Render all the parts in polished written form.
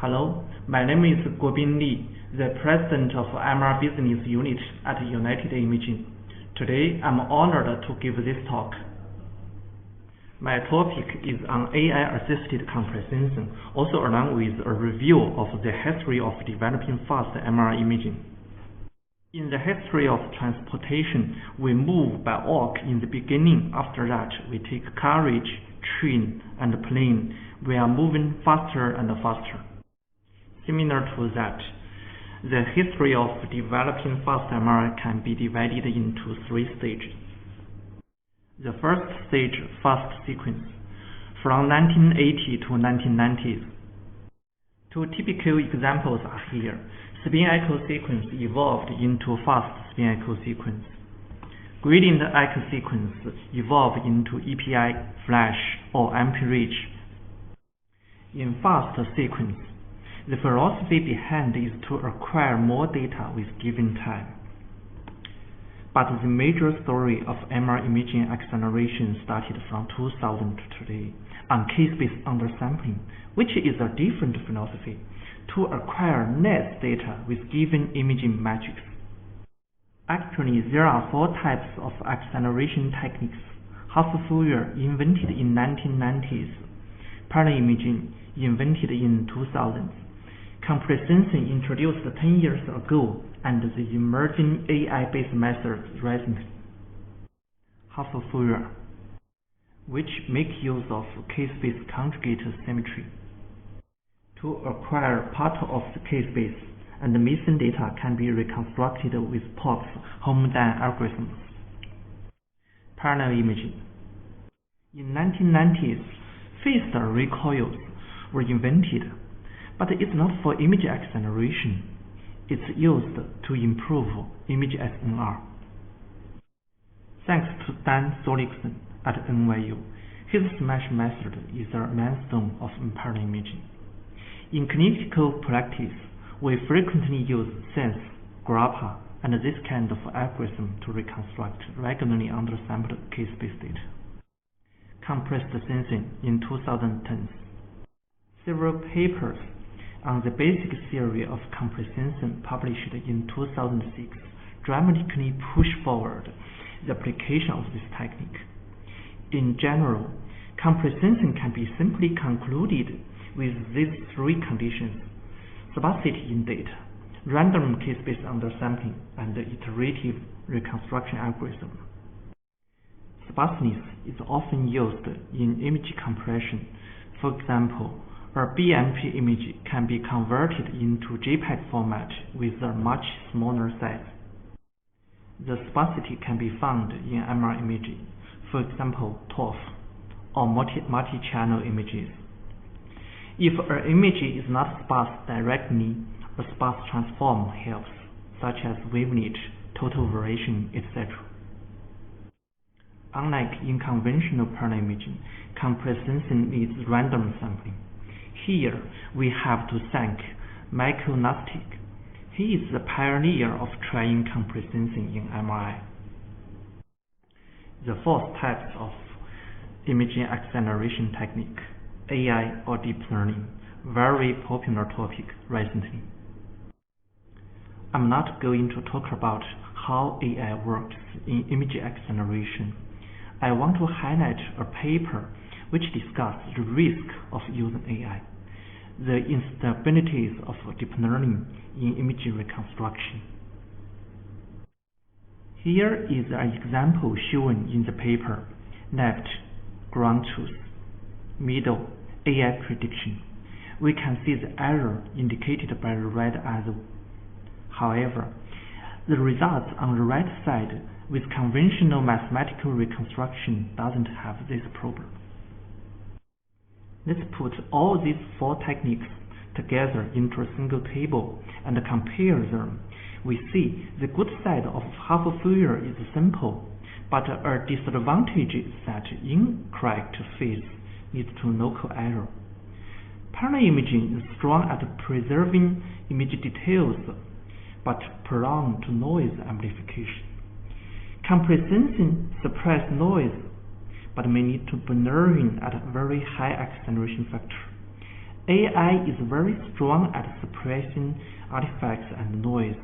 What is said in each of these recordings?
Hello, my name is Guobin Li, the President of MR Business Unit at United Imaging. Today, I'm honored to give this talk. My topic is on AI-assisted comprehension, also along with a review of the history of developing fast MR imaging. In the history of transportation, we move by walk in the beginning. After that, we take carriage, train, and plane. We are moving faster and faster. Similar to that, the history of developing fast MR can be divided into three stages. The first stage, fast sequence, from 1980 to 1990s. Two typical examples are here. Spin echo sequence evolved into fast spin echo sequence. Gradient echo sequence evolved into EPI, flash, or amperage. In fast sequence, the philosophy behind is to acquire more data with given time. But the major story of MR imaging acceleration started from 2000 to today on case-based undersampling, which is a different philosophy to acquire net data with given imaging metrics. Actually, there are four types of acceleration techniques. Half-Fourier invented in 1990s, parallel imaging invented in 2000s, comprehension introduced 10 years ago, and the emerging AI-based methods recently. Half-Fourier, which make use of case-based conjugate symmetry to acquire part of the case base, and the missing data can be reconstructed with Pop's Homdan algorithms. Parallel imaging. In 1990s, phased recoils were invented, but it's not for image acceleration. It's used to improve image SNR. Thanks to Dan Solikson at NYU, his SMASH method is a mainstone of parallel imaging. In clinical practice, we frequently use SENS, GRAPPA, and this kind of algorithm to reconstruct regularly undersampled case-based data. Compressed sensing in 2010s. Several papers on the basic theory of comprehension published in 2006 dramatically push forward the application of this technique. In general, comprehension can be simply concluded with these three conditions: sparsity in data, random case-based undersampling, and iterative reconstruction algorithm. Sparseness is often used in image compression. For example, a BMP image can be converted into JPEG format with a much smaller size. The sparsity can be found in MR imaging, for example, TOF, or multi-channel images. If an image is not sparse directly, a sparse transform helps, such as wavelet, total variation, etc. Unlike in conventional parallel imaging, comprehension needs random sampling. Here, we have to thank Michael Lustig. He is the pioneer of trying comprehension in MRI. The fourth type of imaging acceleration technique, AI or deep learning, very popular topic recently. I'm not going to talk about how AI works in image acceleration. I want to highlight a paper which discusses the risk of using AI, the instabilities of deep learning in image reconstruction. Here is an example shown in the paper. Left, ground truth. Middle, AI prediction. We can see the error indicated by the red arrow. However, the results on the right side with conventional mathematical reconstruction doesn't have this problem. Let's put all these four techniques together into a single table and compare them. We see the good side of half-Fourier is simple, but a disadvantage is that incorrect phase leads to local error. Parallel imaging is strong at preserving image details, but prone to noise amplification. Comprehension suppresses noise, but may lead to blurring at a very high acceleration factor. AI is very strong at suppressing artifacts and noise,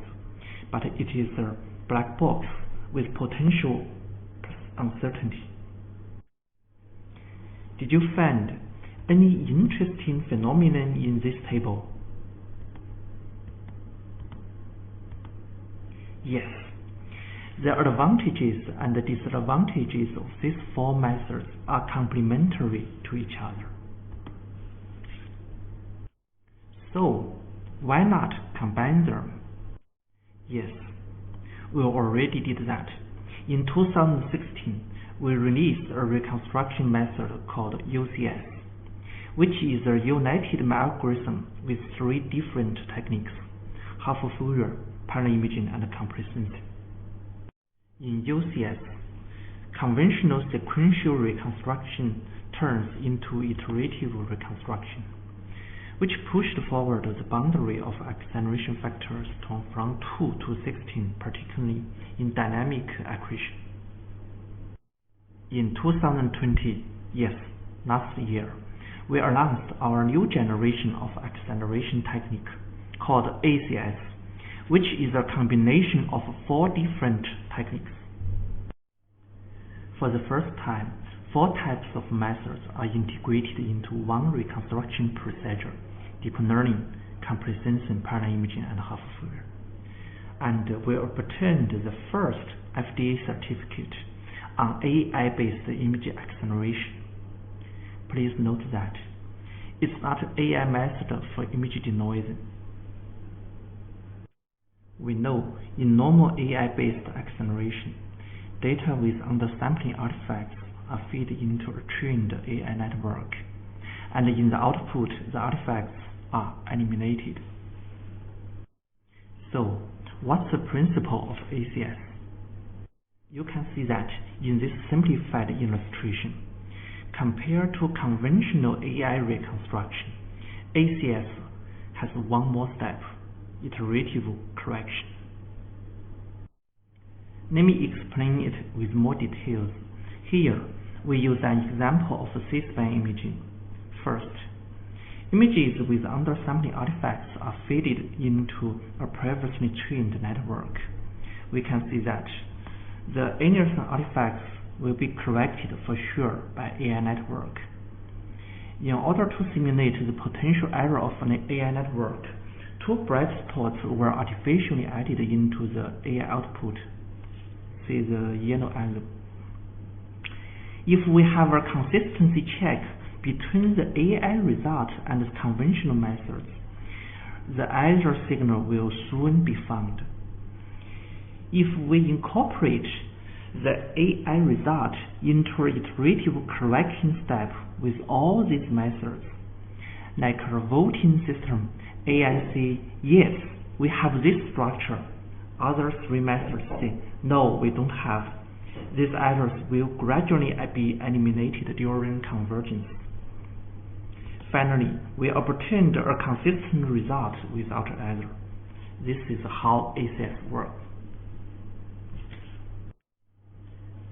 but it is a black box with potential uncertainty. Did you find any interesting phenomenon in this table? Yes. The advantages and the disadvantages of these four methods are complementary to each other. So, why not combine them? Yes, we already did that. In 2016, we released a reconstruction method called UCS, which is a United algorithm with three different techniques: half-Fourier, parallel imaging, and compression. In UCS, conventional sequential reconstruction turns into iterative reconstruction, which pushed forward the boundary of acceleration factors from 2 to 16, particularly in dynamic accretion. In 2020, yes, last year, we announced our new generation of acceleration technique called ACS, which is a combination of four different techniques. For the first time, four types of methods are integrated into one reconstruction procedure: deep learning, comprehension, parallel imaging, and half-Fourier. And we obtained the first FDA certificate on AI-based image acceleration. Please note that it's not an AI method for image denoising. We know in normal AI-based acceleration, data with undersampling artifacts are fed into a trained AI network, and in the output, the artifacts are eliminated. So, what's the principle of ACS? You can see that in this simplified illustration. Compared to conventional AI reconstruction, ACS has one more step: iterative correction. Let me explain it with more details. Here, we use an example of C-span imaging. First, images with undersampling artifacts are fed into a previously trained network. We can see that the innocent artifacts will be corrected for sure by AI network. In order to simulate the potential error of an AI network, two bright spots were artificially added into the AI output. See the yellow arrow. If we have a consistency check between the AI result and the conventional methods, the error signal will soon be found. If we incorporate the AI result into an iterative correction step with all these methods, like a voting system, AI say, yes, we have this structure. Other three methods say, no, we don't have. These errors will gradually be eliminated during convergence. Finally, we obtained a consistent result without error. This is how ACS works.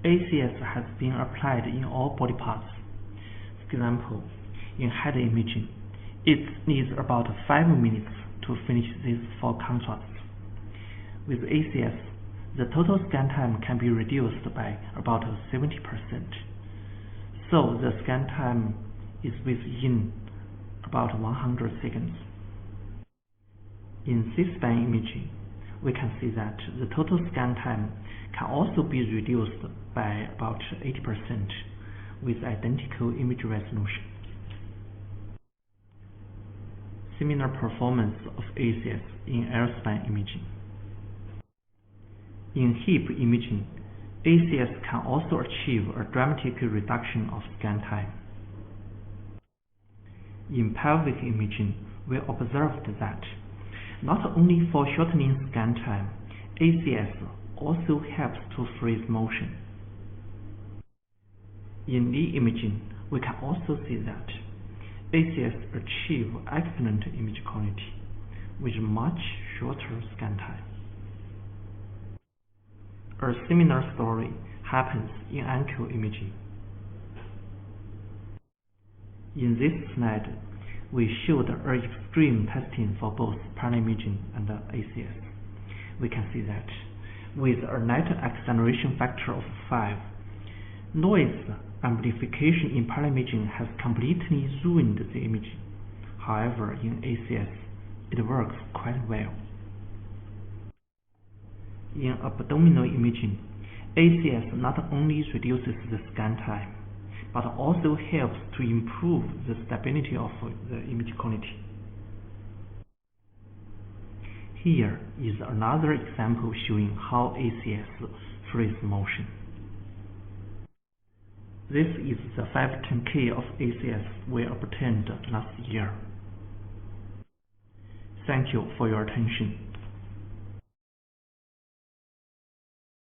ACS has been applied in all body parts. For example, in head imaging, it needs about 5 minutes to finish these four contrasts. With ACS, the total scan time can be reduced by about 70%. So the scan time is within about 100 seconds. In C-span imaging, we can see that the total scan time can also be reduced by about 80% with identical image resolution. Similar performance of ACS in L-span imaging. In hip imaging, ACS can also achieve a dramatic reduction of scan time. In pelvic imaging, we observed that not only for shortening scan time, ACS also helps to freeze motion. In knee imaging, we can also see that ACS achieve excellent image quality with much shorter scan time. A similar story happens in ankle imaging. In this slide, we showed extreme testing for both parallel imaging and ACS. We can see that with a net acceleration factor of 5, noise amplification in parallel imaging has completely ruined the image. However, in ACS, it works quite well. In abdominal imaging, ACS not only reduces the scan time, but also helps to improve the stability of the image quality. Here is another example showing how ACS frees motion. This is the 510K of ACS we obtained last year. Thank you for your attention.